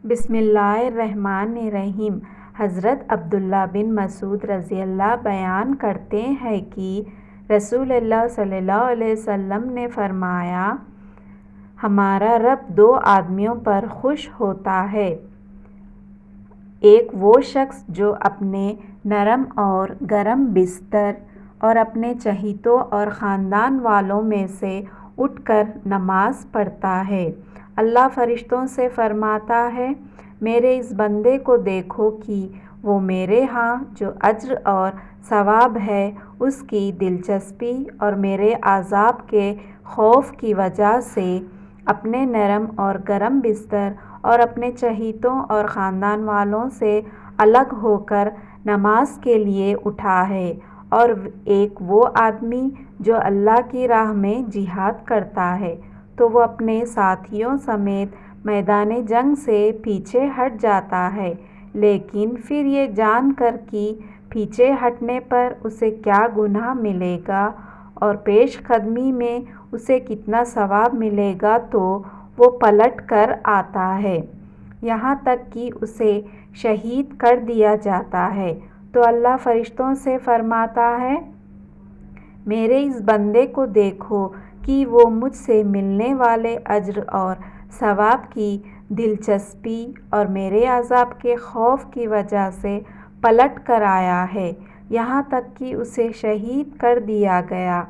بسم اللہ الرحمن الرحیم۔ حضرت عبداللہ بن مسعود رضی اللہ بیان کرتے ہیں کہ رسول اللہ صلی اللہ علیہ وسلم نے فرمایا، ہمارا رب دو آدمیوں پر خوش ہوتا ہے، ایک وہ شخص جو اپنے نرم اور گرم بستر اور اپنے چہیتوں اور خاندان والوں میں سے اٹھ کر نماز پڑھتا ہے۔ اللہ فرشتوں سے فرماتا ہے، میرے اس بندے کو دیکھو کہ وہ میرے ہاں جو اجر اور ثواب ہے اس کی دلچسپی اور میرے عذاب کے خوف کی وجہ سے اپنے نرم اور گرم بستر اور اپنے چہیتوں اور خاندان والوں سے الگ ہو کر نماز کے لیے اٹھا ہے، اور ایک وہ آدمی جو اللہ کی راہ میں جہاد کرتا ہے تو وہ اپنے ساتھیوں سمیت میدان جنگ سے پیچھے ہٹ جاتا ہے، لیکن پھر یہ جان کر کہ پیچھے ہٹنے پر اسے کیا گناہ ملے گا اور پیش قدمی میں اسے کتنا ثواب ملے گا، تو وہ پلٹ کر آتا ہے یہاں تک کہ اسے شہید کر دیا جاتا ہے، تو اللہ فرشتوں سے فرماتا ہے، میرے اس بندے کو دیکھو کہ وہ مجھ سے ملنے والے اجر اور ثواب کی دلچسپی اور میرے عذاب کے خوف کی وجہ سے پلٹ کر آیا ہے، یہاں تک کہ اسے شہید کر دیا گیا۔